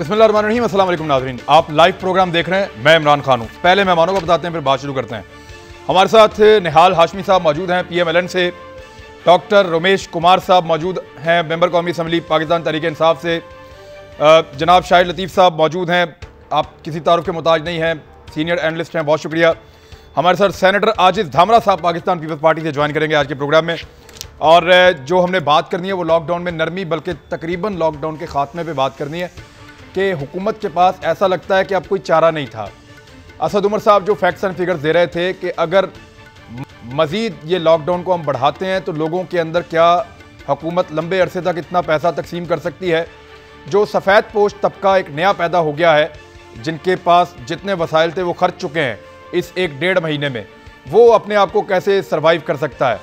बिस्मिल्लाहिर्रहमानिर्रहीम, अस्सलाम वालेकुम नाज़रीन। आप लाइव प्रोग्राम देख रहे हैं, मैं इमरान खान हूँ। पहले मेहमानों को बताते हैं, फिर बात शुरू करते हैं। हमारे साथ निहाल हाशमी साहब मौजूद हैं PMLN से, डॉक्टर रमेश कुमार साहब मौजूद हैं मेंबर कौमी असम्बली पाकिस्तान तहरीक इंसाफ से, जनाब शाहिद लतीफ़ साहब मौजूद हैं, आप किसी तारुफ के मोहताज नहीं हैं, सीनियर एनालिस्ट हैं, बहुत शुक्रिया। हमारे साथ सेनेटर आजिज़ धामरा साहब पाकिस्तान पीपल्स पार्टी से ज्वाइन करेंगे आज के प्रोग्राम में। और जो हमने बात करनी है वो लॉकडाउन में नरमी, बल्कि तकरीबन लॉकडाउन के खात्मे पे बात करनी है कि हुकूमत के पास ऐसा लगता है कि अब कोई चारा नहीं था। असद उमर साहब जो फैक्ट्स एंड फिगर्स दे रहे थे कि अगर मज़ीद ये लॉकडाउन को हम बढ़ाते हैं तो लोगों के अंदर क्या हुकूमत लंबे अरसे तक इतना पैसा तकसीम कर सकती है। जो सफ़ेद पोश तबका एक नया पैदा हो गया है, जिनके पास जितने वसाइल थे वो खर्च चुके हैं इस 1-1.5 महीने में, वो अपने आप को कैसे सर्वाइव कर सकता है।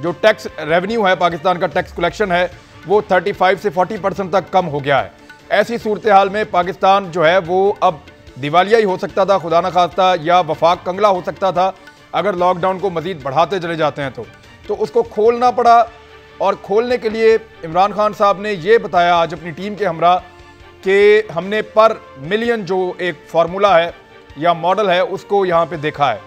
जो टैक्स रेवेन्यू है, पाकिस्तान का टैक्स कलेक्शन है, वो 35 से 40% तक कम हो गया है। ऐसी सूरत हाल में पाकिस्तान जो है वो अब दिवालिया ही हो सकता था, खुदा न खास्ता, या वफाक कंगला हो सकता था अगर लॉकडाउन को मज़ीद बढ़ाते चले जाते हैं तो उसको खोलना पड़ा। और खोलने के लिए इमरान खान साहब ने ये बताया आज अपनी टीम के हमरा कि हमने पर मिलियन जो एक फार्मूला है या मॉडल है उसको यहाँ पे देखा है।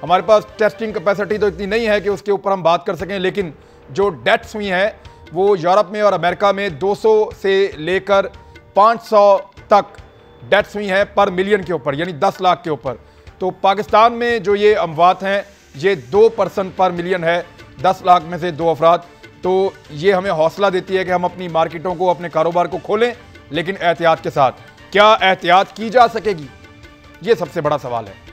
हमारे पास टेस्टिंग कैपेसिटी तो इतनी नहीं है कि उसके ऊपर हम बात कर सकें, लेकिन जो डेथ्स हुई हैं वो यूरोप में और अमेरिका में 200 से लेकर 500 तक डेथ्स हुई हैं पर मिलियन के ऊपर, यानी 10 लाख के ऊपर। तो पाकिस्तान में जो ये अमवात हैं ये 2% पर मिलियन है, 10 लाख में से 2 अफराद। तो ये हमें हौसला देती है कि हम अपनी मार्केटों को, अपने कारोबार को खोलें, लेकिन एहतियात के साथ। क्या एहतियात की जा सकेगी, ये सबसे बड़ा सवाल है।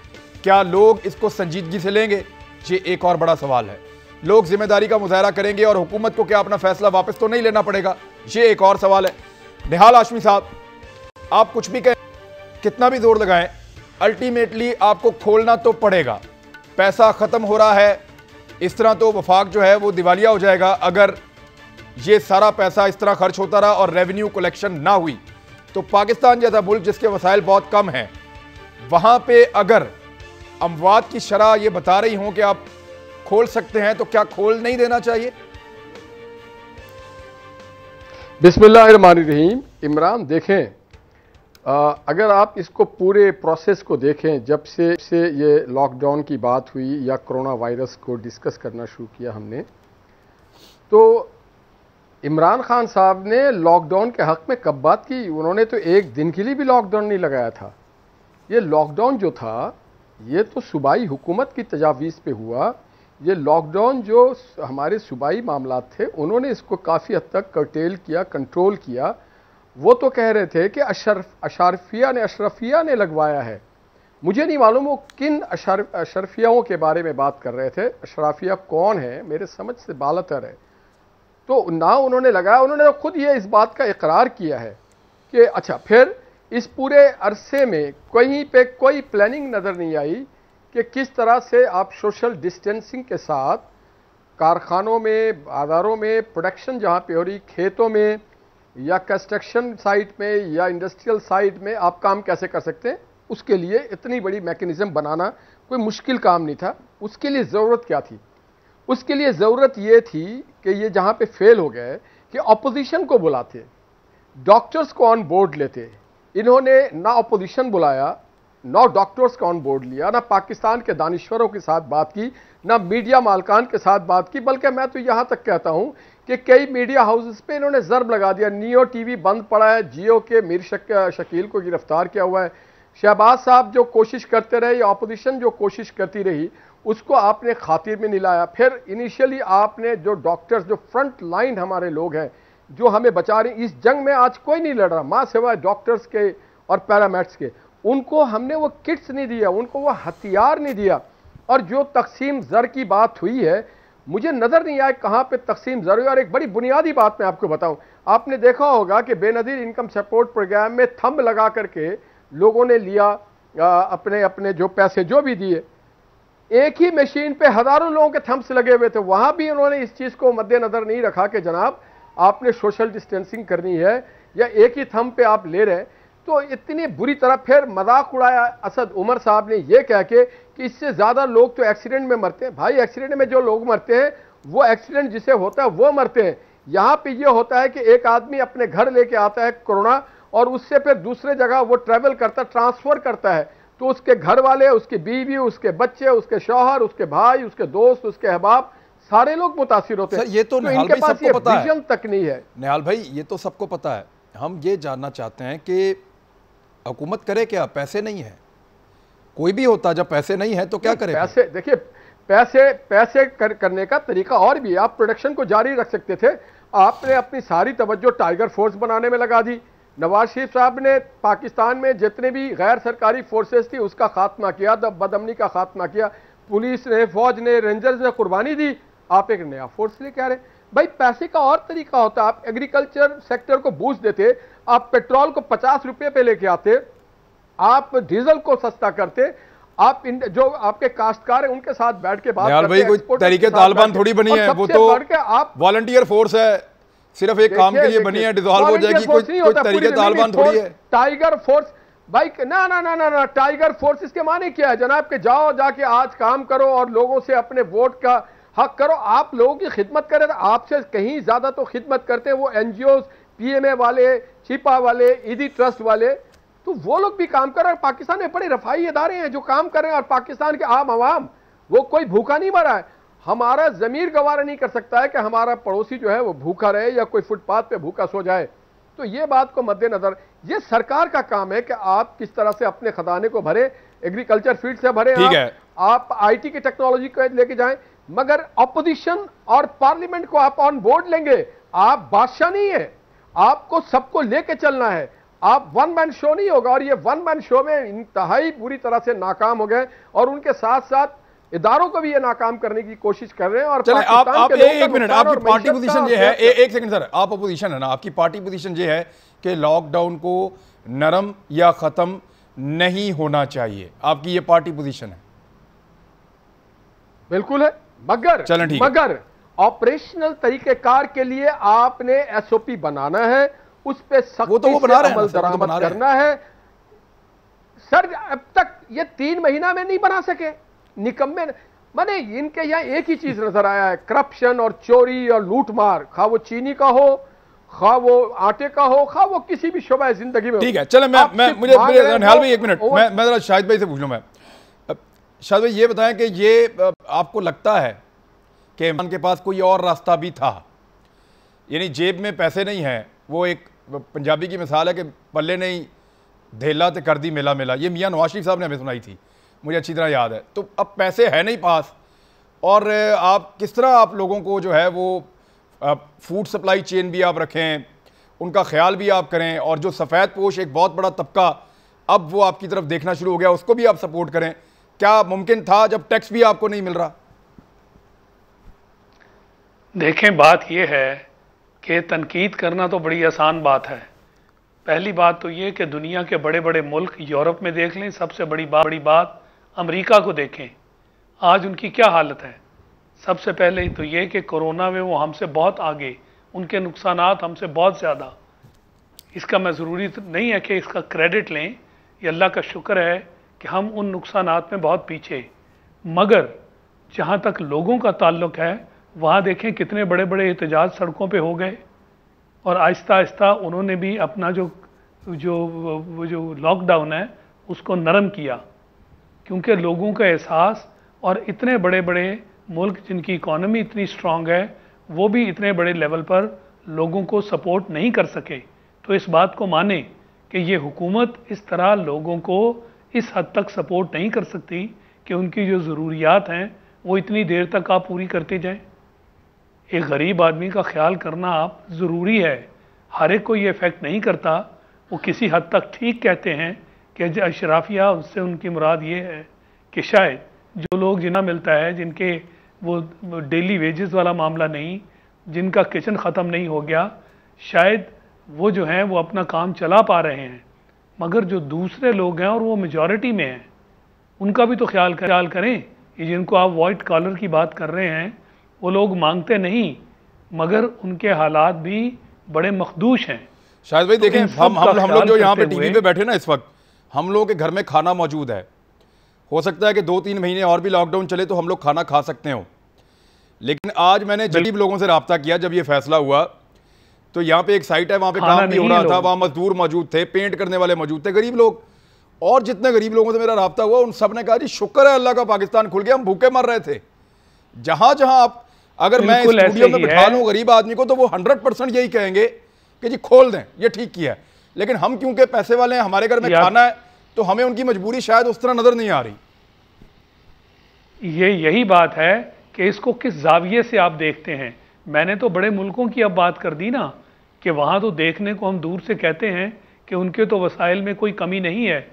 क्या लोग इसको संजीदगी से लेंगे, ये एक और बड़ा सवाल है। लोग जिम्मेदारी का मुजाहरा करेंगे और हुकूमत को क्या अपना फैसला वापस तो नहीं लेना पड़ेगा, ये एक और सवाल है। निहाल हाशमी साहब, आप कुछ भी कहें, कितना भी जोर लगाएं, अल्टीमेटली आपको खोलना तो पड़ेगा। पैसा खत्म हो रहा है, इस तरह तो वफाक जो है वो दिवालिया हो जाएगा अगर ये सारा पैसा इस तरह खर्च होता रहा और रेवेन्यू कलेक्शन ना हुई। तो पाकिस्तान जैसा मुल्क जिसके वसाइल बहुत कम हैं, वहां पे अगर अमवात की शरह ये बता रही हों कि आप खोल सकते हैं, तो क्या खोल नहीं देना चाहिए? बिस्मिल्लाहिर्रहमानिर्रहीम। इमरान, देखें, अगर आप इसको पूरे प्रोसेस को देखें, जब से ये लॉकडाउन की बात हुई या कोरोना वायरस को डिस्कस करना शुरू किया हमने, तो इमरान खान साहब ने लॉकडाउन के हक़ में कब बात की? उन्होंने तो एक दिन के लिए भी लॉकडाउन नहीं लगाया था। ये लॉकडाउन जो था ये तो सूबाई हुकूमत की तजावीज़ पे हुआ। ये लॉकडाउन जो हमारे सूबाई मामलात थे उन्होंने इसको काफ़ी हद तक कर्टेल किया, कंट्रोल किया। वो तो कह रहे थे कि अशरफिया ने लगवाया है। मुझे नहीं मालूम वो किन अशरफियाओं के बारे में बात कर रहे थे। अशरफिया कौन है, मेरे समझ से बालतर है। तो ना उन्होंने लगाया, उन्होंने तो खुद ये इस बात का इकरार किया है कि अच्छा, फिर इस पूरे अरसे में कहीं पे कोई प्लानिंग नज़र नहीं आई कि किस तरह से आप सोशल डिस्टेंसिंग के साथ कारखानों में, बाजारों में, प्रोडक्शन जहाँ पे हो रही, खेतों में या कंस्ट्रक्शन साइट में या इंडस्ट्रियल साइट में आप काम कैसे कर सकते हैं। उसके लिए इतनी बड़ी मैकेनिज्म बनाना कोई मुश्किल काम नहीं था। उसके लिए ज़रूरत क्या थी? उसके लिए ज़रूरत ये थी कि ये जहाँ पे फेल हो गए कि अपोजिशन को बुलाते, डॉक्टर्स को ऑन बोर्ड लेते। इन्होंने ना अपोजिशन बुलाया, ना डॉक्टर्स का ऑन बोर्ड लिया, ना पाकिस्तान के दानिश्वरों के साथ बात की, ना मीडिया मालकान के साथ बात की, बल्कि मैं तो यहाँ तक कहता हूँ कि कई मीडिया हाउसेस पे इन्होंने ज़र्ब लगा दिया। नियो टीवी बंद पड़ा है, जियो के मीर शकील को गिरफ्तार किया हुआ है। शहबाज साहब जो कोशिश करते रहे या अपोजिशन जो कोशिश करती रही, उसको आपने खातिर में नहीं लाया। फिर इनिशियली आपने जो डॉक्टर्स, जो फ्रंट लाइन हमारे लोग हैं जो हमें बचा रहे, इस जंग में आज कोई नहीं लड़ रहा माँ सिवाय डॉक्टर्स के और पैरामेडिक्स के, उनको हमने वो किट्स नहीं दिया, उनको वो हथियार नहीं दिया। और जो तकसीम ज़र की बात हुई है, मुझे नज़र नहीं आया कहाँ पे तकसीम ज़र हुई। और एक बड़ी बुनियादी बात मैं आपको बताऊं, आपने देखा होगा कि बेनज़ीर इनकम सपोर्ट प्रोग्राम में थंब लगा करके लोगों ने लिया अपने अपने जो पैसे जो भी दिए। एक ही मशीन पे हज़ारों लोगों के थंब्स लगे हुए थे, वहाँ भी उन्होंने इस चीज़ को मद्देनज़र नहीं रखा कि जनाब आपने सोशल डिस्टेंसिंग करनी है या एक ही थंब पे आप ले रहे हैं। तो इतनी बुरी तरह फिर मजाक उड़ाया असद उमर साहब ने ये कह के कि इससे ज़्यादा लोग तो एक्सीडेंट में मरते हैं। भाई, एक्सीडेंट में जो लोग मरते हैं वो एक्सीडेंट जिसे होता है वो मरते हैं। यहाँ पे ये होता है कि एक आदमी अपने घर लेके आता है कोरोना और उससे फिर दूसरे जगह वो ट्रैवल करता, ट्रांसफर करता है, तो उसके घर वाले, उसकी बीवी, उसके बच्चे, उसके शौहर, उसके भाई, उसके दोस्त, उसके अहबाब, सारे लोग मुतासिर होते हैं। ये तो निहाल इनके भाई पास सबको ये पता है, विजन तक नहीं है। निहाल भाई ये तो सबको पता है। हम ये जानना चाहते हैं कि हुकूमत करे क्या? पैसे नहीं है, कोई भी होता, जब पैसे नहीं है तो क्या करे? पैसे देखिए, पैसे करने का तरीका और भी है। आप प्रोडक्शन को जारी रख सकते थे। आपने अपनी सारी तवज्जो टाइगर फोर्स बनाने में लगा दी। नवाज शरीफ साहब ने पाकिस्तान में जितने भी गैर सरकारी फोर्सेस थी उसका खात्मा किया, बदअमनी का खात्मा किया। पुलिस ने, फौज ने, रेंजर्स ने कुर्बानी दी। आप एक नया फोर्स लेके आ रहे। भाई पैसे का और तरीका होता। आप एग्रीकल्चर सेक्टर को बूस्ट देते, आप पेट्रोल को 50 रुपए पे लेके आते, आप डीजल को सस्ता करते, आप जो आपके काश्तकार हैं उनके साथ बैठ के बात करते। भाई कोई तरीके तालिबान थोड़ी बनी है, वो तो आप वॉलंटियर फोर्स है, सिर्फ एक काम के लिए बनी है, डिसॉल्व हो जाएगी। कोई तरीके तालिबान थोड़ी है। टाइगर फोर्स भाई, ना ना ना ना ना, टाइगर फोर्स इसके माने क्या है जनाब? के जाओ जाके आज काम करो और लोगों से अपने वोट का हक करो। आप लोगों की खिदमत करें, आपसे कहीं ज्यादा तो खिदमत करते हैं वो एनजीओ, पीएमए वाले, छिपा वाले, ईदी ट्रस्ट वाले। तो वो लोग भी काम कर रहे हैं। पाकिस्तान में बड़े रफाई इदारे हैं जो काम कर रहे हैं, और पाकिस्तान के आम आवाम, वो कोई भूखा नहीं मरा है। हमारा जमीर गवारा नहीं कर सकता है कि हमारा पड़ोसी जो है वो भूखा रहे या कोई फुटपाथ पे भूखा सो जाए। तो ये बात को मद्देनजर, ये सरकार का काम है कि आप किस तरह से अपने खजाने को भरे, एग्रीकल्चर फील्ड से भरे, आप आईटी की टेक्नोलॉजी को लेके जाएं, मगर अपोजिशन और पार्लियामेंट को आप ऑन बोर्ड लेंगे। आप बादशाह नहीं है, आपको सबको लेके चलना है। आप वन मैन शो नहीं होगा, और ये वन मैन शो में इंतहाई बुरी तरह से नाकाम हो गए, और उनके साथ साथ इदारों को भी ये नाकाम करने की कोशिश कर रहे हैं। और चले आप एक मिनट, आपकी पार्टी पोजीशन ये है, एक सेकंड सर, आप अपोजिशन है ना, आपकी पार्टी पोजीशन ये है कि लॉकडाउन को नरम या खत्म नहीं होना चाहिए, आपकी ये पार्टी पोजीशन है? बिल्कुल है, मगर ऑपरेशनल तरीकेकार के लिए आपने एसओपी बनाना है, उस पे सख्ती से अमल दरामद करना है। सर अब तक ये 3 महीना में नहीं बना सके, निकम्मे। माने इनके यहाँ एक ही चीज नजर आया है, करप्शन और चोरी और लूटमार, खा वो चीनी का हो, खा वो आटे का हो, खा वो किसी भी शोबा जिंदगी में। ठीक है, चले मुझे निहाल भाई एक मिनट, मैं जरा शाहिद भाई से पूछ लूं। मैं शाहिद भाई ये बताएं कि ये आपको लगता है कि इमरान के पास कोई और रास्ता भी था? यानी जेब में पैसे नहीं है, वो एक पंजाबी की मिसाल है कि पल्ले नहीं धेला ते कर दी मेला मेला, ये मियां नवाज शरीफ साहब ने हमें सुनाई थी, मुझे अच्छी तरह याद है। तो अब पैसे है नहीं पास, और आप किस तरह आप लोगों को जो है वो फूड सप्लाई चेन भी आप रखें, उनका ख्याल भी आप करें, और जो सफ़ेद पोश एक बहुत बड़ा तबका अब वो आपकी तरफ देखना शुरू हो गया, उसको भी आप सपोर्ट करें। क्या मुमकिन था जब टैक्स भी आपको नहीं मिल रहा? देखें, बात यह है कि तनकीद करना तो बड़ी आसान बात है। पहली बात तो ये कि दुनिया के बड़े बड़े मुल्क, यूरोप में देख लें, सबसे बड़ी बात अमेरिका को देखें, आज उनकी क्या हालत है। सबसे पहले तो ये कि कोरोना में वो हमसे बहुत आगे, उनके नुकसानात हमसे बहुत ज़्यादा। इसका मैं ज़रूरी नहीं है कि इसका क्रेडिट लें, ये अल्लाह का शुक्र है कि हम उन नुकसानात में बहुत पीछे। मगर जहाँ तक लोगों का ताल्लुक़ है, वहाँ देखें कितने बड़े बड़े एहतजाज सड़कों पे हो गए, और आहिस्ता आहिस्ता उन्होंने भी अपना जो लॉकडाउन है उसको नरम किया, क्योंकि लोगों का एहसास, और इतने बड़े बड़े मुल्क जिनकी इकॉनमी इतनी स्ट्रांग है, वो भी इतने बड़े लेवल पर लोगों को सपोर्ट नहीं कर सके। तो इस बात को माने कि ये हुकूमत इस तरह लोगों को इस हद तक सपोर्ट नहीं कर सकती कि उनकी जो ज़रूरियात हैं वो इतनी देर तक आप पूरी करते जाएं। एक गरीब आदमी का ख्याल करना आप ज़रूरी है, हर एक को ये इफ़ेक्ट नहीं करता। वो किसी हद तक ठीक कहते हैं कि अशराफिया, उससे उनकी मुराद ये है कि शायद जो लोग जिन्हें मिलता है, जिनके वो डेली वेजेस वाला मामला नहीं, जिनका किचन ख़त्म नहीं हो गया, शायद वो जो हैं वो अपना काम चला पा रहे हैं। मगर जो दूसरे लोग हैं और वो मेजॉरिटी में हैं, उनका भी तो ख्याल करें। ये जिनको आप वाइट कॉलर की बात कर रहे हैं, वो लोग मांगते नहीं, मगर उनके हालात भी बड़े मखदूश हैं। शायद भाई देखें, हम लोग जो यहाँ पे टीवी पे बैठे ना इस वक्त, हम लोगों के घर में खाना मौजूद है। हो सकता है कि 2-3 महीने और भी लॉकडाउन चले तो हम लोग खाना खा सकते हो। लेकिन आज मैंने गरीब लोगों से रब्ता किया जब ये फैसला हुआ तो यहाँ पे एक साइट है, वहां पे काम भी हो रहा था, वहां मजदूर मौजूद थे, पेंट करने वाले मौजूद थे, गरीब लोग। और जितने गरीब लोगों से मेरा राब्ता हुआ उन सब ने कहा जी शुक्र है अल्लाह का पाकिस्तान खुल गया, हम भूखे मर रहे थे। जहां जहां आप अगर मैं स्टूडियो में बिठा लूं गरीब आदमी को तो वो 100% यही कहेंगे कि जी खोल दें, ये ठीक किया है। लेकिन हम क्योंकि पैसे वाले हैं, हमारे घर में खाना है, तो हमें उनकी मजबूरी शायद उस तरह नजर नहीं आ रही। यही बात है कि इसको किस जाविये से आप देखते हैं। मैंने तो बड़े मुल्कों की अब बात कर दी ना, कि वहां तो देखने को हम दूर से कहते हैं कि उनके तो वसाइल में कोई कमी नहीं है,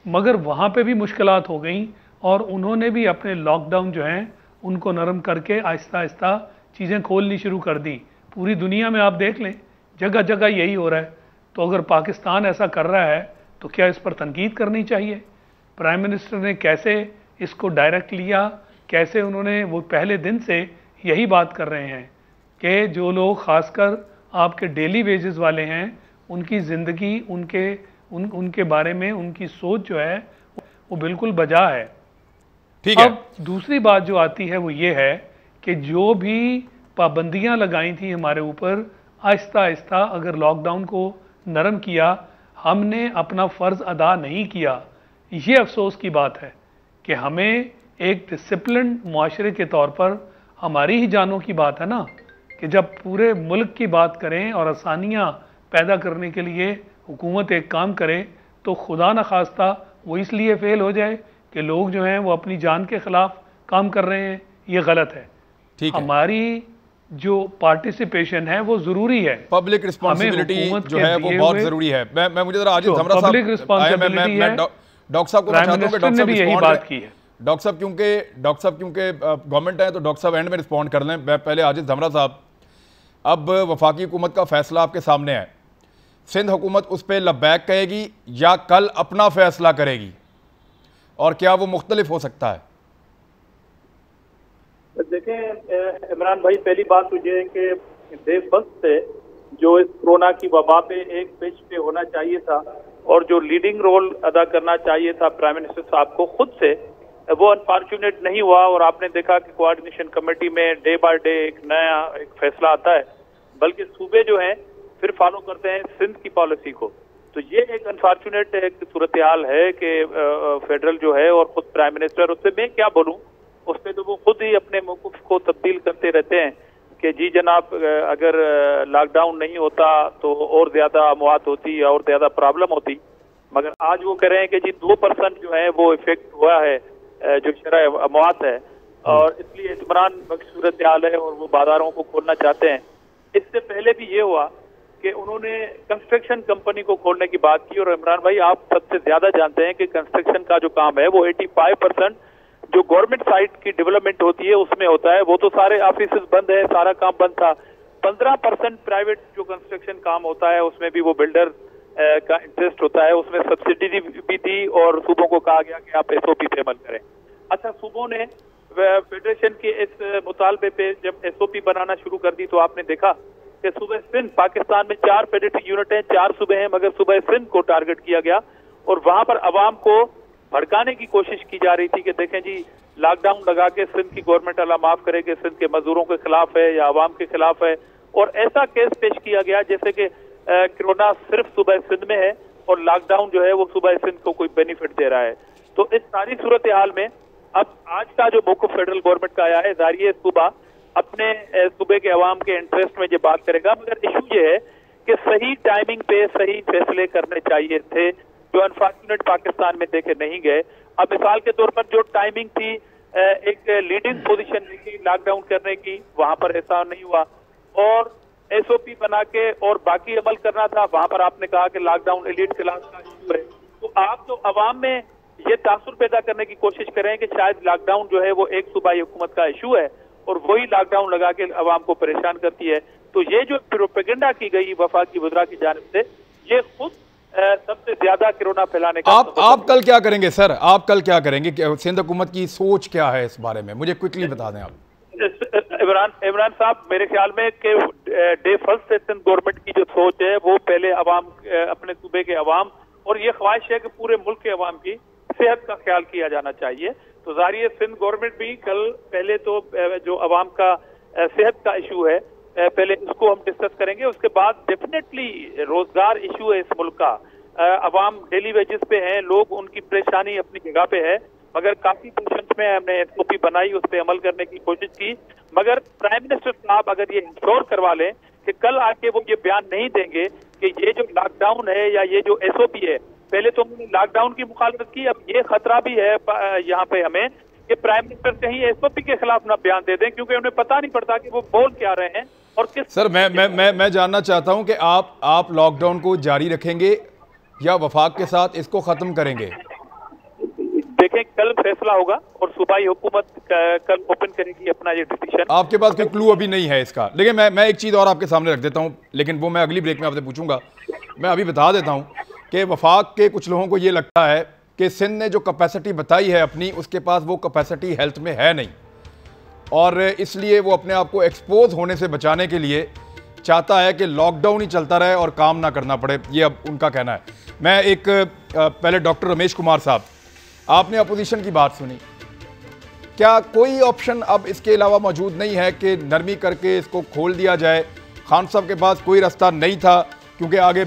मगर वहां पे भी मुश्किलात हो गई और उन्होंने भी अपने लॉकडाउन जो हैं उनको नरम करके आहिस्ता आहिस्ता चीज़ें खोलनी शुरू कर दी। पूरी दुनिया में आप देख लें, जगह जगह यही हो रहा है। तो अगर पाकिस्तान ऐसा कर रहा है तो क्या इस पर तनकीद करनी चाहिए। प्राइम मिनिस्टर ने कैसे इसको डायरेक्ट लिया, कैसे उन्होंने, वो पहले दिन से यही बात कर रहे हैं कि जो लोग खासकर आपके डेली वेजेस वाले हैं उनकी ज़िंदगी, उनके बारे में उनकी सोच जो है वो बिल्कुल बजा है। ठीक है। अब दूसरी बात जो आती है वो ये है कि जो भी पाबंदियां लगाई थी हमारे ऊपर, आहिस्ता आहिस्ता अगर लॉकडाउन को नरम किया, हमने अपना फ़र्ज़ अदा नहीं किया। ये अफसोस की बात है कि हमें एक डिसिप्लिन मुआशरे के तौर पर, हमारी ही जानों की बात है ना, कि जब पूरे मुल्क की बात करें और आसानियाँ पैदा करने के लिए हुकूमत एक काम करे, तो खुदा न खास्ता वो इसलिए फेल हो जाए कि लोग जो हैं वो अपनी जान के खिलाफ काम कर रहे हैं। ये गलत है। ठीक है। हमारी जो पार्टिसिपेशन है वो जरूरी है, पब्लिक रिस्पांसिबिलिटी जो है वो बहुत जरूरी है। मैं मुझे जरा आजिज धमरा साहब, पब्लिक रिस्पांसिबिलिटी है, डॉक्टर साहब को मैं चाहता हूं कि डॉक्टर साहब यही बात की है। डॉक्टर साहब क्योंकि गवर्नमेंट है तो डॉक्टर साहब एंड में रिस्पॉन्ड कर लें। मैं पहले आजिज धमरा साहब, अब वफाकी हुकूमत का फैसला आपके सामने है, सिंध हुकूमत उस पर लब्बैक कहेगी या कल अपना फैसला करेगी, और क्या वो मुख्तलिफ हो सकता है? देखें इमरान भाई, पहली बात तो ये है कि डे फर्स्ट से जो इस कोरोना की वबा पे एक पेज पे होना चाहिए था और जो लीडिंग रोल अदा करना चाहिए था प्राइम मिनिस्टर साहब को खुद से, वो अनफॉर्चुनेट नहीं हुआ। और आपने देखा कि कोऑर्डिनेशन कमेटी में डे बाय डे एक नया फैसला आता है, बल्कि सूबे जो हैं फिर फॉलो करते हैं सिंध की पॉलिसी को। तो ये एक अनफॉर्चुनेट एक सूरत हाल है कि फेडरल जो है और खुद प्राइम मिनिस्टर, उससे मैं क्या बोलूं, उसमें तो वो खुद ही अपने मौक़िफ़ को तब्दील करते रहते हैं कि जी जनाब अगर लॉकडाउन नहीं होता तो और ज़्यादा अमवात होती और ज़्यादा प्रॉब्लम होती, मगर आज वो कह रहे हैं कि जी 2% जो है वो इफेक्ट हुआ है जो शरह अमवात है, और इसलिए इमरान सूरत हाल है और वो बाजारों को खोलना चाहते हैं। इससे पहले भी ये हुआ कि उन्होंने कंस्ट्रक्शन कंपनी को खोलने की बात की, और इमरान भाई आप सबसे ज्यादा जानते हैं कि कंस्ट्रक्शन का जो काम है वो 85% जो गवर्नमेंट साइट की डेवलपमेंट होती है उसमें होता है। वो तो सारे ऑफिस बंद है, सारा काम बंद था। 15% प्राइवेट जो कंस्ट्रक्शन काम होता है उसमें भी वो बिल्डर का इंटरेस्ट होता है, उसमें सब्सिडी भी थी और सूबों को कहा गया कि आप SOP पे अमल करें। अच्छा, सूबों ने फेडरेशन के इस मुतालबे पे जब SOP बनाना शुरू कर दी तो आपने देखा कि सूबे सिंध, पाकिस्तान में 4 पेडिट्रिक यूनिट हैं, 4 सूबे हैं, मगर सूबे सिंध को टारगेट किया गया और वहां पर अवाम को भड़काने की कोशिश की जा रही थी कि देखें जी लॉकडाउन लगा के सिंध की गवर्नमेंट अल्लाह माफ करे कि सिंध के मजदूरों के खिलाफ है या अवाम के खिलाफ है, और ऐसा केस पेश किया गया जैसे कि कोरोना सिर्फ सूबे सिंध में है और लॉकडाउन जो है वो सूबे सिंध को कोई बेनिफिट दे रहा है। तो इस सारी सूरत हाल में अब आज का जो मौक़िफ़ फेडरल गवर्नमेंट का आया है, जाहिर सूबा अपने सूबे के अवाम के इंटरेस्ट में ये बात करेगा, मगर इशू ये है कि सही टाइमिंग पे सही फैसले करने चाहिए थे जो अनफॉर्चुनेट पाकिस्तान में देखे नहीं गए। अब मिसाल के तौर पर जो टाइमिंग थी एक लीडिंग पोजीशन थी लॉकडाउन करने की, वहां पर ऐसा नहीं हुआ, और SOP बना के और बाकी अमल करना था, वहां पर आपने कहा कि लॉकडाउन एलीट क्लास का इशू है। तो आप तो अवाम में ये तासुर पैदा करने की कोशिश करें कि शायद लॉकडाउन जो है वो एक सूबाई हुकूमत का इशू है और वही लॉकडाउन लगा के अवाम को परेशान करती है। तो ये जो प्रोपेगेंडा की गई वफाकी वज़रा की जानिब से, ये खुद सबसे ज्यादा कोरोना फैलाने का। आप कल क्या करेंगे सर? आप कल क्या करेंगे? सिंध हुकूमत की सोच क्या है इस बारे में, मुझे क्विकली बता दें आप। इमरान साहब, मेरे ख्याल में कि डे फर्स्ट से सिंध गवर्नमेंट की जो सोच है वो पहले अवाम, अपने सूबे के अवाम, और ये ख्वाहिश है कि पूरे मुल्क के अवाम की सेहत का ख्याल किया जाना चाहिए। तो जाहिर है सिंध गवर्नमेंट भी कल पहले तो जो अवाम का सेहत का इशू है पहले उसको हम डिस्कस करेंगे। उसके बाद डेफिनेटली रोजगार इशू है इस मुल्क का। अवाम डेली वेजेस पे हैं, लोग, उनकी परेशानी अपनी जगह पे है, मगर काफी पोर्शंस में हमने एसओपी बनाई, उस पर अमल करने की कोशिश की। मगर प्राइम मिनिस्टर साहब अगर ये इंश्योर करवा लें कि कल आके वो ये बयान नहीं देंगे कि ये जो लॉकडाउन है या ये जो एसओपी है, पहले तो उन्होंने लॉकडाउन की मुखालफत की, अब ये खतरा भी है यहाँ पे हमें कि प्राइम मिनिस्टर कहीं एसओपी के खिलाफ ना बयान दे दें, क्योंकि उन्हें पता नहीं पड़ता कि वो बोल क्या रहे हैं और किस। सर मैं जानना चाहता हूं कि आप लॉकडाउन को जारी रखेंगे या वफाक के साथ इसको खत्म करेंगे? देखें, कल फैसला होगा और सूबाई हुकूमत कल ओपन करेगी अपना ये डिसीजन। आपके पास कोई क्लू अभी नहीं है इसका, लेकिन मैं एक चीज और आपके सामने रख देता हूं, लेकिन वो मैं अगली ब्रेक में आपसे पूछूंगा। मैं अभी बता देता हूं कि वफाक के कुछ लोगों को ये लगता है कि सिंध ने जो कैपेसिटी बताई है अपनी, उसके पास वो कैपेसिटी हेल्थ में है नहीं, और इसलिए वो अपने आप को एक्सपोज होने से बचाने के लिए चाहता है कि लॉकडाउन ही चलता रहे और काम ना करना पड़े। ये अब उनका कहना है। मैं एक पहले डॉक्टर रमेश कुमार साहब, आपने अपोजिशन की बात सुनी, क्या कोई ऑप्शन अब इसके अलावा मौजूद नहीं है कि नरमी करके इसको खोल दिया जाए? खान साहब के पास कोई रास्ता नहीं था, क्योंकि आगे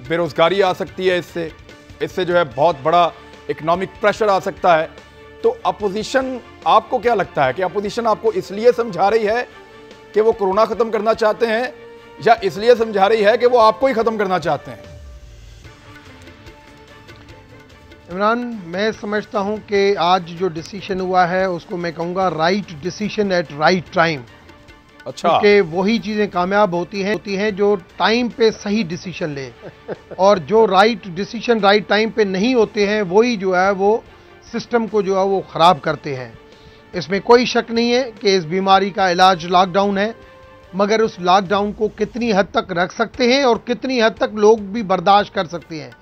बेरोजगारी आ सकती है, इससे जो है बहुत बड़ा इकोनॉमिक प्रेशर आ सकता है। तो अपोजिशन, आपको क्या लगता है कि अपोजिशन आपको इसलिए समझा रही है कि वो कोरोना खत्म करना चाहते हैं, या इसलिए समझा रही है कि वो आपको ही खत्म करना चाहते हैं? इमरान, मैं समझता हूं कि आज जो डिसीजन हुआ है उसको मैं कहूंगा right decision at right time. अच्छा, क्योंकि वही चीजें कामयाब होती हैं जो टाइम पे सही डिसीजन ले, और जो राइट डिसीजन राइट टाइम पे नहीं होते हैं वही जो है वो सिस्टम को जो है वो खराब करते हैं। इसमें कोई शक नहीं है कि इस बीमारी का इलाज लॉकडाउन है, मगर उस लॉकडाउन को कितनी हद तक रख सकते हैं और कितनी हद तक लोग भी बर्दाश्त कर सकते हैं।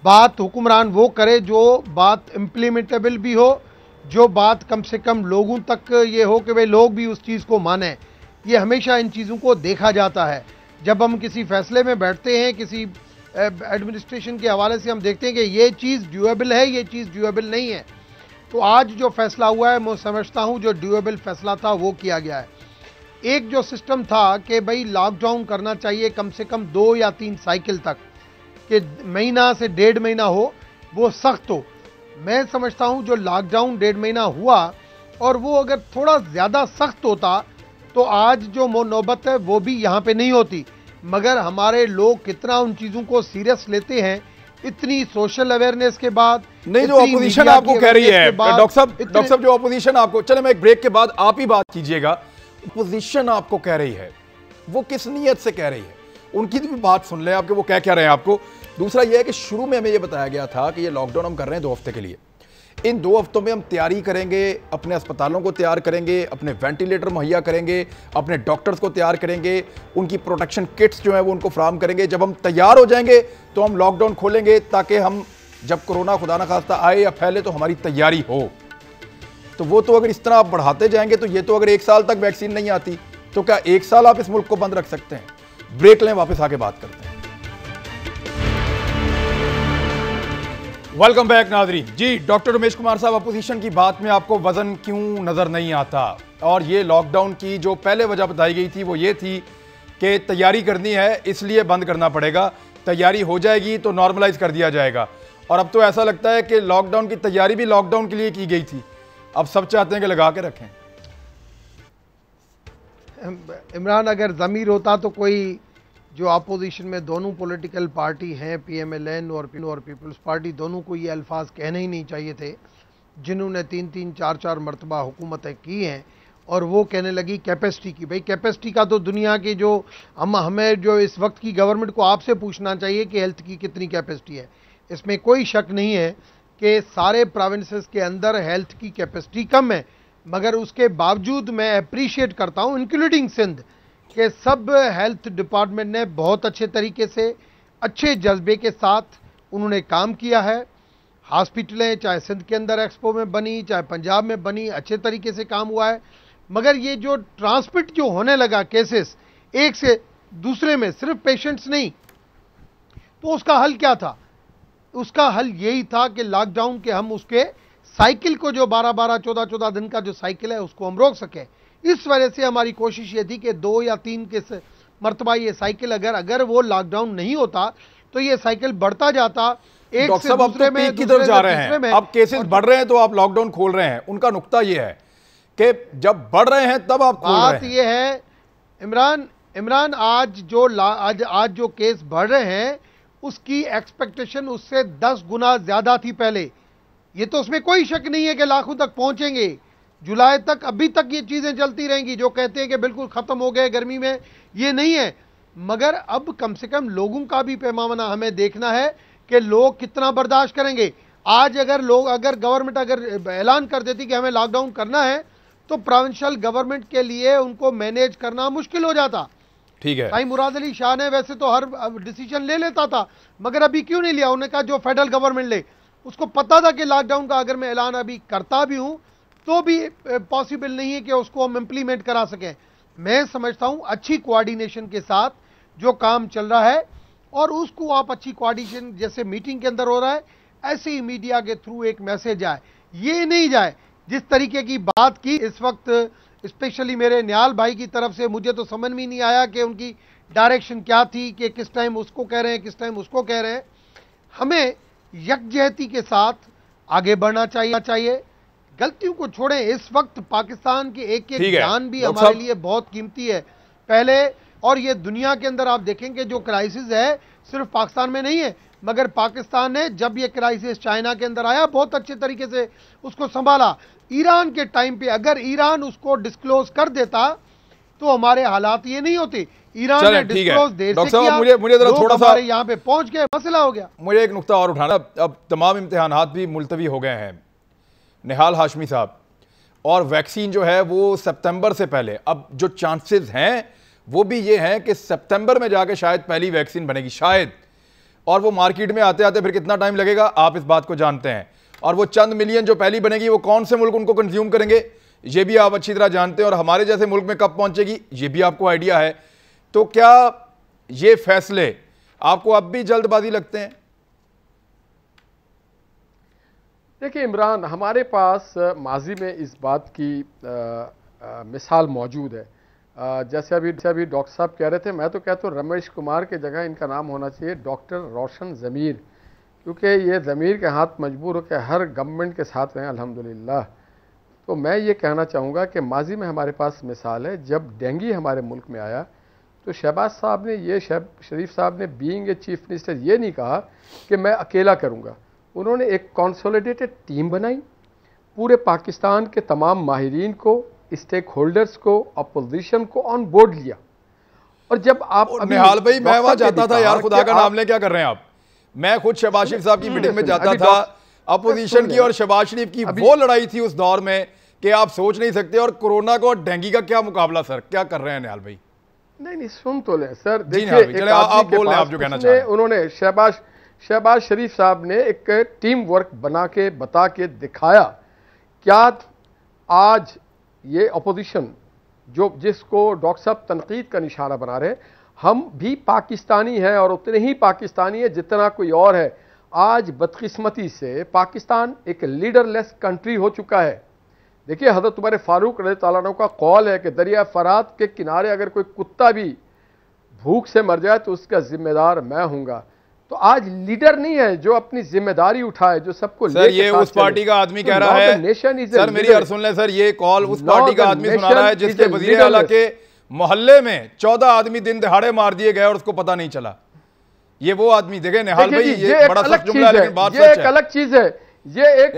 बात हुक्मरान वो करे जो बात इम्प्लीमेंटेबल भी हो, जो बात कम से कम लोगों तक ये हो कि वे लोग भी उस चीज़ को माने। ये हमेशा इन चीज़ों को देखा जाता है। जब हम किसी फैसले में बैठते हैं, किसी एडमिनिस्ट्रेशन के हवाले से हम देखते हैं कि ये चीज़ ड्यूएबल है, ये चीज़ ड्यूएबल नहीं है। तो आज जो फैसला हुआ है, मैं समझता हूँ जो ड्यूएबल फैसला था वो किया गया है। एक जो सिस्टम था कि भाई लॉकडाउन करना चाहिए कम से कम 2 या 3 साइकिल तक, कि महीना से 1.5 महीना हो, वो सख्त हो। मैं समझता हूँ जो लॉकडाउन 1.5 महीना हुआ, और वो अगर थोड़ा ज़्यादा सख्त होता तो आज जो नौबत है वो भी यहाँ पे नहीं होती। मगर हमारे लोग कितना उन चीज़ों को सीरियस लेते हैं, इतनी सोशल अवेयरनेस के बाद। नहीं, जो अपोजिशन आपको कह रही है डॉक्टर साहब, जो अपोजिशन आपको, चले मैं एक ब्रेक के बाद आप ही बात कीजिएगा, अपोजिशन आपको कह रही है वो किस नीयत से कह रही है, उनकी भी बात सुन लें आपके, वो क्या कह रहे हैं आपको। दूसरा यह है कि शुरू में हमें यह बताया गया था कि ये लॉकडाउन हम कर रहे हैं 2 हफ्ते के लिए। इन 2 हफ्तों में हम तैयारी करेंगे, अपने अस्पतालों को तैयार करेंगे, अपने वेंटिलेटर मुहैया करेंगे, अपने डॉक्टर्स को तैयार करेंगे, उनकी प्रोटेक्शन किट्स जो है वो उनको फराहम करेंगे। जब हम तैयार हो जाएंगे तो हम लॉकडाउन खोलेंगे, ताकि हम जब कोरोना खुदा न खास्ता आए या फैले तो हमारी तैयारी हो। तो वो तो अगर इस तरह आप बढ़ाते जाएंगे तो ये तो अगर 1 साल तक वैक्सीन नहीं आती तो क्या 1 साल आप इस मुल्क को बंद रख सकते हैं? ब्रेक लें, वापस आके बात करते हैं। वेलकम बैक नाज़रीन। जी, डॉक्टर रमेश कुमार साहब, अपोजिशन की बात में आपको वजन क्यों नजर नहीं आता? और ये लॉकडाउन की जो पहले वजह बताई गई थी वो ये थी कि तैयारी करनी है, इसलिए बंद करना पड़ेगा, तैयारी हो जाएगी तो नॉर्मलाइज कर दिया जाएगा। और अब तो ऐसा लगता है कि लॉकडाउन की तैयारी भी लॉकडाउन के लिए की गई थी, अब सब चाहते हैं कि लगा के रखें। इमरान, अगर ज़मीर होता तो कोई जो अपोजिशन में दोनों पॉलिटिकल पार्टी हैं, PMLN और पीपल्स पार्टी, दोनों को ये अल्फाज कहने ही नहीं चाहिए थे जिन्होंने 3-3, 4-4 मरतबा हुकूमतें की हैं। और वो कहने लगी कैपेसिटी की। भाई कैपेसिटी का तो दुनिया की जो हमें जो इस वक्त की गवर्नमेंट को आपसे पूछना चाहिए कि हेल्थ की कितनी कैपेसिटी है। इसमें कोई शक नहीं है कि सारे प्रोविंसेस के अंदर हेल्थ की कैपेसिटी कम है, मगर उसके बावजूद मैं अप्रिशिएट करता हूँ, इंक्लूडिंग सिंध, कि सब हेल्थ डिपार्टमेंट ने बहुत अच्छे तरीके से, अच्छे जज्बे के साथ उन्होंने काम किया है। हॉस्पिटलें चाहे सिंध के अंदर एक्सपो में बनी, चाहे पंजाब में बनी, अच्छे तरीके से काम हुआ है। मगर ये जो ट्रांसमिट जो होने लगा केसेस एक से दूसरे में, सिर्फ पेशेंट्स नहीं, तो उसका हल क्या था? उसका हल यही था कि लॉकडाउन के हम उसके साइकिल को, जो 12-12, 14-14 दिन का जो साइकिल है, उसको हम रोक सकें। इस वजह से हमारी कोशिश ये थी कि 2 या 3 के मरतबा ये साइकिल अगर वो लॉकडाउन नहीं होता तो ये साइकिल बढ़ता जाता। एक डॉक्टर से साहब, अब दूसरे तो में पीक की तरफ जा रहे हैं, अब केसेस बढ़ रहे हैं तो आप लॉकडाउन खोल रहे हैं। उनका नुक्ता ये है कि जब बढ़ रहे हैं तब आप खोल रहे हैं। बात ये है इमरान, आज जो केस बढ़ रहे हैं उसकी एक्सपेक्टेशन उससे 10 गुना ज्यादा थी पहले। ये तो उसमें कोई शक नहीं है कि लाखों तक पहुंचेंगे। जुलाई तक अभी तक ये चीजें चलती रहेंगी। जो कहते हैं कि बिल्कुल खत्म हो गए गर्मी में, ये नहीं है। मगर अब कम से कम लोगों का भी पैमाना हमें देखना है कि लोग कितना बर्दाश्त करेंगे। आज अगर गवर्नमेंट ऐलान कर देती कि हमें लॉकडाउन करना है तो प्रोविंशियल गवर्नमेंट के लिए उनको मैनेज करना मुश्किल हो जाता। ठीक है, भाई मुराद अली शाह ने वैसे तो हर डिसीजन ले लेता था, मगर अभी क्यों नहीं लिया? उन्होंने कहा जो फेडरल गवर्नमेंट ले। उसको पता था कि लॉकडाउन का अगर मैं ऐलान अभी करता भी हूं तो भी पॉसिबल नहीं है कि उसको हम इंप्लीमेंट करा सकें। मैं समझता हूं अच्छी कोऑर्डिनेशन के साथ जो काम चल रहा है, और उसको आप अच्छी कोऑर्डिनेशन जैसे मीटिंग के अंदर हो रहा है, ऐसे ही मीडिया के थ्रू एक मैसेज आए। ये नहीं जाए जिस तरीके की बात की इस वक्त, स्पेशली मेरे निहाल भाई की तरफ से, मुझे तो समझ में नहीं आया कि उनकी डायरेक्शन क्या थी, कि किस टाइम उसको कह रहे हैं, किस टाइम उसको कह रहे हैं। हमें यकजहती के साथ आगे बढ़ना चाहिए। गलतियों को छोड़ें। इस वक्त पाकिस्तान के एक जान भी हमारे लिए बहुत कीमती है पहले, और ये दुनिया के अंदर आप देखेंगे जो क्राइसिस है सिर्फ पाकिस्तान में नहीं है, मगर पाकिस्तान ने जब ये क्राइसिस चाइना के अंदर आया बहुत अच्छे तरीके से उसको संभाला। ईरान के टाइम पे अगर ईरान उसको डिस्क्लोज कर देता तो हमारे हालात ये नहीं होते। ईरान ने डिस्क्लोज देर से किया, मुझे जरा थोड़ा सा यहाँ पे पहुंच गए, मसला हो गया। मुझे एक नुक्ता और उठाना। अब तमाम इम्तिहानात भी मुलतवी हो गए हैं निहाल हाशमी साहब, और वैक्सीन जो है वो सितंबर से पहले, अब जो चांसेस हैं वो भी ये हैं कि सितंबर में जाके शायद पहली वैक्सीन बनेगी, शायद। और वो मार्केट में आते आते फिर कितना टाइम लगेगा आप इस बात को जानते हैं। और वो चंद मिलियन जो पहली बनेगी वो कौन से मुल्क उनको कंज्यूम करेंगे ये भी आप अच्छी तरह जानते हैं, और हमारे जैसे मुल्क में कब पहुंचेगी ये भी आपको आइडिया है। तो क्या ये फैसले आपको अब भी जल्दबाजी लगते हैं? देखिए इमरान, हमारे पास माजी में इस बात की मिसाल मौजूद है। जैसे अभी डॉक्टर साहब कह रहे थे, मैं तो कहता हूँ रमेश कुमार के जगह इनका नाम होना चाहिए डॉक्टर रोशन ज़मीर, क्योंकि ये ज़मीर के हाथ मजबूर होकर हर गवर्नमेंट के साथ हैं अल्हम्दुलिल्लाह। तो मैं ये कहना चाहूँगा कि माजी में हमारे पास मिसाल है, जब डेंगू हमारे मुल्क में आया तो शहबाज साहब ने, शरीफ साहब ने बीइंग ए चीफ मिनिस्टर ये नहीं कहा कि मैं अकेला करूँगा। उन्होंने एक कंसोलिडेटेड टीम बनाई, पूरे पाकिस्तान के तमाम माहिरीन को, स्टेक होल्डर्स को, अपोजिशन को ऑन बोर्ड लिया। और जब आप निहाल भाई, मैं वहां जाता था यार, खुदा का नाम ले, क्या कर रहे हैं आप? मैं खुद शहबाज शरीफ साहब की मीटिंग में जाता था। अपोजिशन की और शहबाज शरीफ की वो लड़ाई थी उस दौर में कि आप सोच नहीं सकते। और कोरोना को और डेंगू का क्या मुकाबला सर, क्या कर रहे हैं निहाल भाई? नहीं सुन तो लें सर। देखिए आप बोल रहे हैं, आप जो कहना चाह रहे हैं। उन्होंने शहबाज शरीफ साहब ने एक टीम वर्क बना के बता के दिखाया। क्या आज ये अपोजिशन जिसको डॉक्टर साहब तनकीद का निशाना बना रहे, हम भी पाकिस्तानी हैं और उतने ही पाकिस्तानी है जितना कोई और है। आज बदकिस्मती से पाकिस्तान एक लीडरलेस कंट्री हो चुका है। देखिए हज़रत उमर फारूक रज़ी अल्लाह अन्हु का कौल है कि दरिया फरात के किनारे अगर कोई कुत्ता भी भूख से मर जाए तो उसका जिम्मेदार मैं हूँगा। तो आज लीडर नहीं है जो अपनी जिम्मेदारी उठाए, जो सबको सर ये उस पार्टी का आदमी कह रहा है। सर मेरी हर सुन ले सर, ये कॉल उस पार्टी का आदमी सुना रहा है जिसके वजीर आला के मोहल्ले में 14 आदमी दिन दहाड़े मार दिए गए और उसको पता नहीं चला। ये वो आदमी, देखे निहाल भाई, ये बड़ा सच जुमला है लेकिन बात सच है। ये एक अलग चीज है।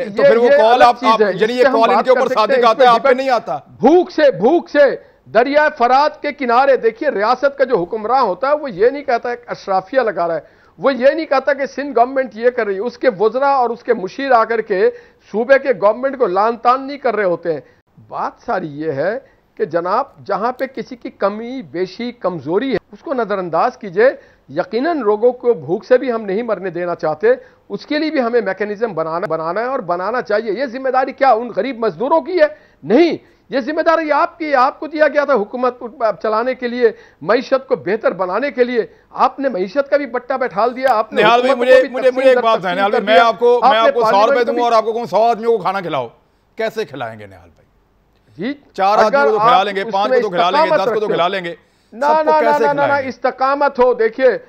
तो फिर वो कॉल आप यानी ये कॉल इनके ऊपर सादिक आता है, आप पे नहीं आता। भूख से दरिया फरात के किनारे, देखिए रियासत का जो हुक्मरान होता है वो ये नहीं कहता है अशराफिया लगा रहा है, वो ये नहीं कहता कि सिंध गवर्नमेंट ये कर रही है। उसके वज़रा और उसके मुशीर आकर के सूबे के गवर्नमेंट को लान तान नहीं कर रहे होते हैं। बात सारी ये है कि जनाब जहां पे किसी की कमी बेशी कमजोरी है उसको नजरअंदाज कीजिए। यकीनन लोगों को भूख से भी हम नहीं मरने देना चाहते, उसके लिए भी हमें मैकेनिज्म बनाना है और बनाना चाहिए। ये जिम्मेदारी क्या उन गरीब मजदूरों की है? नहीं, ये जिम्मेदारी आपकी है। आपको दिया गया था हुकूमत चलाने के लिए, मईशत को बेहतर बनाने के लिए। आपने मईशत का भी बट्टा बैठाल दिया। आपने निहाल भाई मुझे एक बात है निहाल भाई, मैं आपको 100 रुपए दूंगा और आपको कहूं 100 आदमियों को खाना खिलाओ, कैसे खिलाएंगे निहाल भाई? जी 4 आदमी को तो खिला लेंगे, 5 को तो खिला लेंगे, 10 को तो खिला लेंगे, ना इस्तकामत हो। देखिए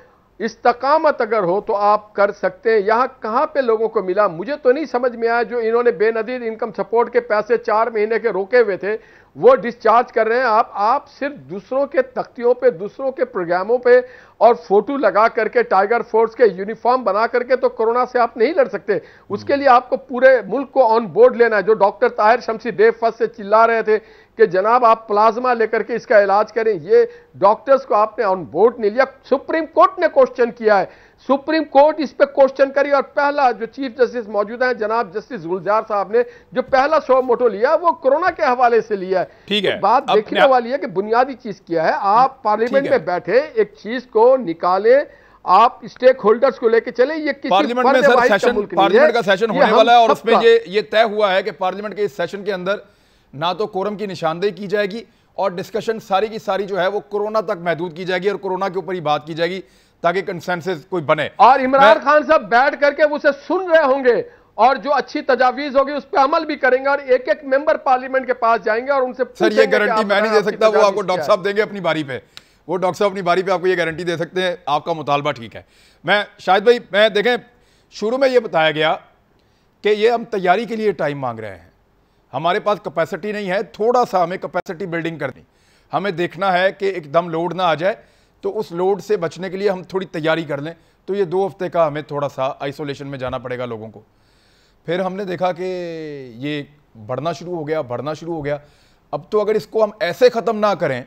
इस्तकामत अगर हो तो आप कर सकते हैं। यहां कहां पे लोगों को मिला, मुझे तो नहीं समझ में आया। जो इन्होंने बेनजीर इनकम सपोर्ट के पैसे 4 महीने के रोके हुए थे वो डिस्चार्ज कर रहे हैं। आप सिर्फ दूसरों के तख्तियों पे, दूसरों के प्रोग्रामों पे और फोटो लगा करके, टाइगर फोर्स के यूनिफॉर्म बना करके तो कोरोना से आप नहीं लड़ सकते। उसके लिए आपको पूरे मुल्क को ऑन बोर्ड लेना है। जो डॉक्टर ताहिर शमसी डे फर्स्ट से चिल्ला रहे थे कि जनाब आप प्लाज्मा लेकर के इसका इलाज करें, ये डॉक्टर्स को आपने ऑन बोर्ड नहीं लिया। सुप्रीम कोर्ट ने क्वेश्चन किया है, सुप्रीम कोर्ट इस पे क्वेश्चन करी और पहला जो चीफ जस्टिस मौजूद हैं जनाब जस्टिस गुलजार साहब ने जो पहला शो मोटो लिया वो कोरोना के हवाले से लिया है। ठीक है, तो बात देखने वाली है कि बुनियादी चीज क्या है। आप पार्लियामेंट में बैठे एक चीज को निकाले, आप स्टेक होल्डर्स को लेके चले। ये किसी पार्लियामेंट में सर सेशन, पार्लियामेंट का सेशन होने वाला है और उसमें ये तय हुआ है कि पार्लियामेंट के इस सेशन के अंदर ना तो कोरम की निशानदेही की जाएगी और डिस्कशन सारी की सारी जो है वो कोरोना तक महदूद की जाएगी और कोरोना के ऊपर ही बात की जाएगी ताकि कंसेंसस कोई बने। और इमरान खान साहब बैठ करके उसे सुन रहे होंगे और जो अच्छी तजावीज होगी उस पर अमल भी करेंगे और एक एक मेंबर पार्लियामेंट के पास जाएंगे और उनसे सर ये गारंटी मैं नहीं दे सकता, वो आपको डॉक्टर साहब देंगे अपनी बारी पे। वो डॉक्टर साहब अपनी बारी पे आपको ये गारंटी दे सकते हैं। आपका मुतालबा ठीक है। मैं शाहिद भाई, मैं देखें शुरू में ये बताया गया कि ये हम तैयारी के लिए टाइम मांग रहे हैं, हमारे पास कैपेसिटी नहीं है, थोड़ा सा हमें कैपेसिटी बिल्डिंग करनी, हमें देखना है कि एकदम लोड ना आ जाए, तो उस लोड से बचने के लिए हम थोड़ी तैयारी कर लें। तो ये 2 हफ्ते का हमें थोड़ा सा आइसोलेशन में जाना पड़ेगा लोगों को। फिर हमने देखा कि ये बढ़ना शुरू हो गया। अब तो अगर इसको हम ऐसे ख़त्म ना करें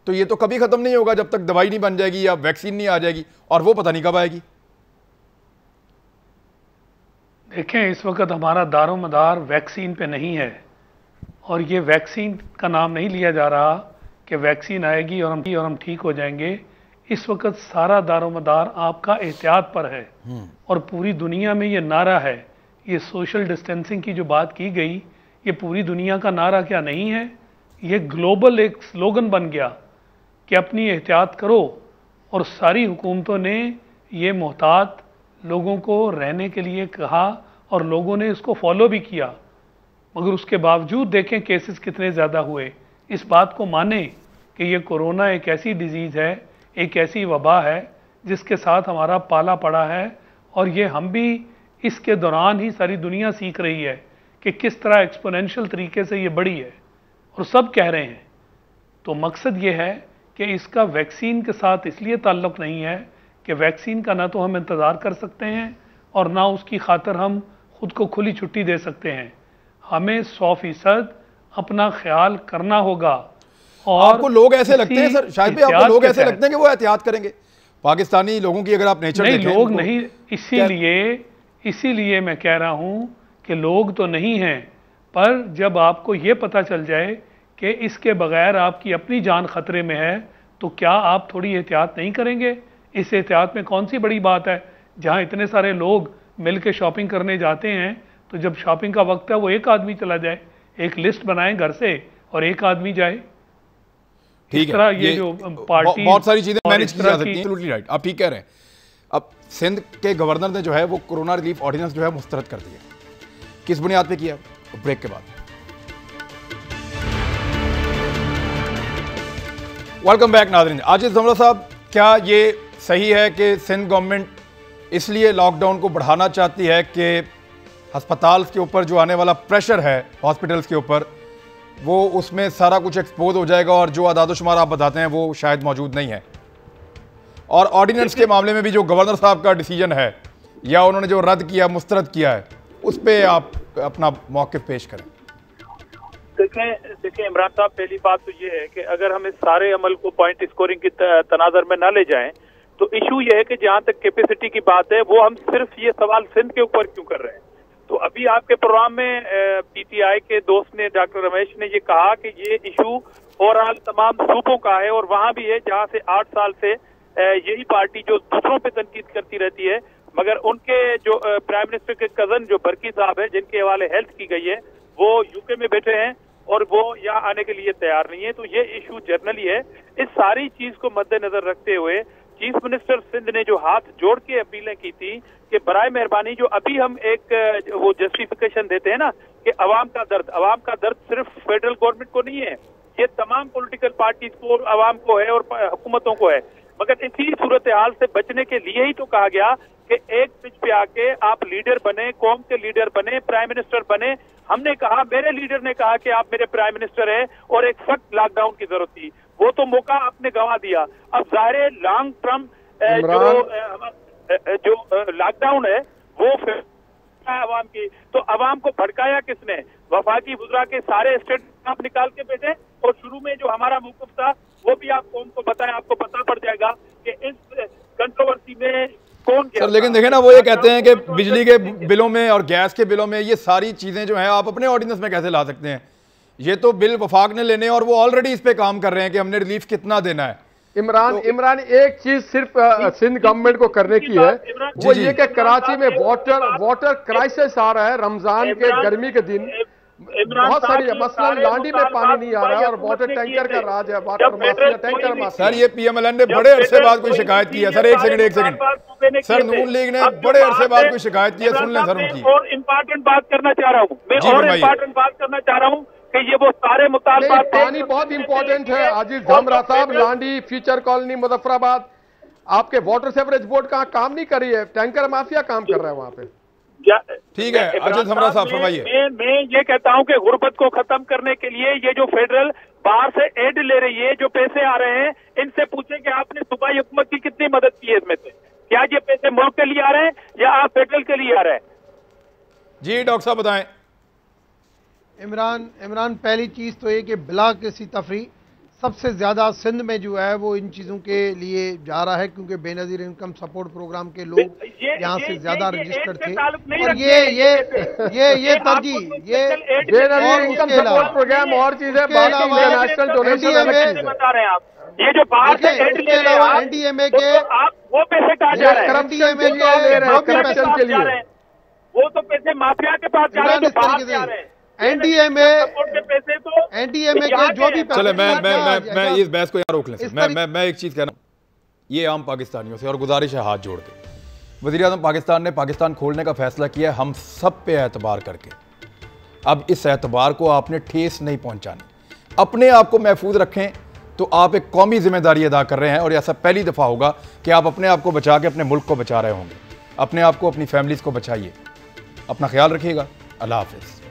तो ये तो कभी ख़त्म नहीं होगा जब तक दवाई नहीं बन जाएगी या वैक्सीन नहीं आ जाएगी, और वो पता नहीं कब आएगी। देखें इस वक्त हमारा दारोमदार वैक्सीन पे नहीं है और ये वैक्सीन का नाम नहीं लिया जा रहा कि वैक्सीन आएगी और हम ठीक हो जाएंगे। इस वक्त सारा दारोमदार आपका एहतियात पर है और पूरी दुनिया में ये नारा है, ये सोशल डिस्टेंसिंग की जो बात की गई, ये पूरी दुनिया का नारा क्या नहीं है? ये ग्लोबल एक स्लोगन बन गया कि अपनी एहतियात करो, और सारी हुकूमतों ने ये मोहतात लोगों को रहने के लिए कहा और लोगों ने इसको फॉलो भी किया। मगर उसके बावजूद देखें केसेस कितने ज़्यादा हुए। इस बात को माने कि ये कोरोना एक ऐसी डिजीज़ है, एक ऐसी वबा है जिसके साथ हमारा पाला पड़ा है, और ये हम भी इसके दौरान ही सारी दुनिया सीख रही है कि किस तरह एक्सपोनेंशियल तरीके से ये बढ़ी है, और सब कह रहे हैं। तो मकसद ये है कि इसका वैक्सीन के साथ इसलिए ताल्लुक़ नहीं है कि वैक्सीन का ना तो हम इंतज़ार कर सकते हैं और ना उसकी खातर हम खुद को खुली छुट्टी दे सकते हैं। हमें 100% अपना ख्याल करना होगा। और आपको लोग ऐसे लगते हैं सर, शायद भी आपको लोग ऐसे लगते हैं कि वो एहतियात करेंगे? पाकिस्तानी लोगों की अगर आप नेचर नहीं, लोग नहीं, इसीलिए मैं कह रहा हूं कि लोग तो नहीं हैं, पर जब आपको ये पता चल जाए कि इसके बगैर आपकी अपनी जान खतरे में है तो क्या आप थोड़ी एहतियात नहीं करेंगे? इस एहतियात में कौन सी बड़ी बात है? जहां इतने सारे लोग मिल के शॉपिंग करने जाते हैं तो जब शॉपिंग का वक्त है वो एक आदमी चला जाए, एक लिस्ट बनाएं घर से और एक आदमी जाए। ठीक है, ये जो पार्टी बहुत सारी चीजें मैनेज की जा सकती हैं। एब्सोल्युटली राइट, आप ठीक कह रहे हैं। अब सिंध के गवर्नर ने जो है वो कोरोना रिलीफ ऑर्डिनेंस जो है मुस्तरद कर दिया। किस बुनियाद पे किया? ब्रेक के बाद। वेलकम बैक नाज़रीन। आजिज़ ज़मरा साहब, क्या ये सही है कि सिंध गवर्नमेंट इसलिए लॉकडाउन को बढ़ाना चाहती है कि हस्पताल के ऊपर जो आने वाला प्रेशर है हॉस्पिटल्स के ऊपर, वो उसमें सारा कुछ एक्सपोज हो जाएगा और जो आदादोशुमार आप बताते हैं वो शायद मौजूद नहीं है? और ऑर्डिनेंस के मामले में भी जो गवर्नर साहब का डिसीजन है या उन्होंने जो रद्द किया, मुस्तरद किया है, उस पर आप अपना मौक़िफ़ पेश करें। देखिए इमरान साहब, पहली बात तो ये है कि अगर हम इस सारे अमल को पॉइंट स्कोरिंग की तनाजर में न ले जाएं तो इशू ये है कि जहां तक कैपेसिटी की बात है वो हम सिर्फ ये सवाल सिंध के ऊपर क्यों कर रहे हैं। तो अभी आपके प्रोग्राम में पीटीआई के दोस्त ने, डॉक्टर रमेश ने ये कहा कि ये इशू ओवरऑल तमाम सूबों का है और वहां भी है जहां से 8 साल से यही पार्टी जो दूसरों पे तनकीद करती रहती है, मगर उनके जो प्राइम मिनिस्टर के कजन जो बरकी साहब है जिनके हवाले हेल्थ की गई है, वो यूके में बैठे हैं और वो यहाँ आने के लिए तैयार नहीं है। तो ये इशू जर्नली है। इस सारी चीज को मद्देनजर रखते हुए चीफ मिनिस्टर सिंध ने जो हाथ जोड़ के अपीलें की थी कि बराए मेहरबानी जो अभी हम एक वो जस्टिफिकेशन देते हैं ना कि अवाम का दर्द सिर्फ फेडरल गवर्नमेंट को नहीं है, ये तमाम पॉलिटिकल पार्टीज को, अवाम को है और हुकूमतों को है, मगर इसी सूरत हाल से बचने के लिए ही तो कहा गया कि एक पिच पे आके आप लीडर बने, कौम के लीडर बने, प्राइम मिनिस्टर बने। हमने कहा, मेरे लीडर ने कहा कि आप मेरे प्राइम मिनिस्टर हैं और एक सख्त लॉकडाउन की जरूरत थी, वो तो मौका आपने गंवा दिया। अब जाहिर लॉन्ग टर्म जो लॉकडाउन है वो फिर अवाम की, तो अवाम को भड़काया किसने? वफाकी वुज़रा के सारे स्टेट आप निकाल के भेजे और शुरू में जो हमारा मौक़िफ़ था वो भी आप कौम को बताएं, आपको पता पड़ जाएगा कि इस कंट्रोवर्सी में कौन क्या। सर लेकिन देखें ना, वो ये कहते हैं कि बिजली के बिलों में और गैस के बिलों में ये सारी चीज़ें जो हैं आप अपने ऑर्डिनेंस में कैसे ला सकते हैं? ये तो बिल वफाक ने लेने और वो ऑलरेडी इस पे काम कर रहे हैं कि हमने रिलीफ कितना देना है। इमरान एक चीज सिर्फ सिंध गवर्नमेंट को करने की है, वो ये कि कराची में वाटर क्राइसिस आ रहा है रमजान के गर्मी के दिन, बहुत सारी मसलन लांडी में पानी नहीं आ रहा है और वाटर टैंकर का राज है, water mafia tanker mafia. Sir ये पीएमएलएन ने बड़े अरसे बाद कोई शिकायत की है। सर एक सेकंड सर, नून लीग ने बड़े अरसे बाद कोई शिकायत की है, सुन लें सर उनकी। और इम्पोर्टेंट बात करना चाह रहा हूँ मैं, और इम्पोर्टेंट बात करना चाह रहा हूँ कि ये वो सारे मुतालबात, पानी बहुत इंपॉर्टेंट है। आजिज धामरा साहब, लांडी, फ्यूचर कॉलोनी, मुजफ्फराबाद, आपके वाटर सेवरेज बोर्ड कहाँ काम नहीं कर रही है, टैंकर माफिया काम कर रहा है वहाँ पे। ठीक है अजीज हमरा साहब फरमाइए। मैं ये कहता हूँ कि गुर्बत को खत्म करने के लिए ये जो फेडरल बाहर से एड ले रही है, जो पैसे आ रहे हैं, इनसे पूछे कि आपने सूबाई हुकूमत की कितनी मदद की है इसमें से, क्या ये पैसे मुल्क के लिए आ रहे हैं या आप फेडरल के लिए आ रहे हैं? जी डॉक्टर साहब बताएं। इमरान पहली चीज़ तो ये कि बिला किसी तफरी सबसे ज़्यादा सिंध में जो है वो इन चीज़ों के लिए जा रहा है, क्योंकि बेनज़ीर इनकम सपोर्ट प्रोग्राम के लोग यहाँ से ज़्यादा रजिस्टर्ड थे और ये तरजीह ये बेनज़ीर इनकम सपोर्ट प्रोग्राम और चीज़ें बाकी इंटरनेशनल डोनेशन बता रहे हैं आप, ये जो बाहर से एनडीएमए के आप वो पैसे कहाँ जा रहे हैं? करप्शन के लिए वो तो पैसे माफिया के पास जा रहे हैं, बाहर जा रहे हैं। एनडीएमए के जो भी चले मैं इस बहस को यहाँ रोक लें। मैं एक चीज़ कहना, ये आम पाकिस्तानियों से और गुजारिश है हाथ जोड़ के, वज़ीर आज़म पाकिस्तान ने पाकिस्तान खोलने का फैसला किया है हम सब पे एतबार करके। अब इस एतबार को आपने ठेस नहीं पहुँचानी, अपने आप को महफूज रखें तो आप एक कौमी जिम्मेदारी अदा कर रहे हैं और ऐसा पहली दफ़ा होगा कि आप अपने आप को बचा के अपने मुल्क को बचा रहे होंगे। अपने आप को, अपनी फैमिलीज़ को बचाइए, अपना ख्याल रखिएगा। अल्लाह हाफ़िज़।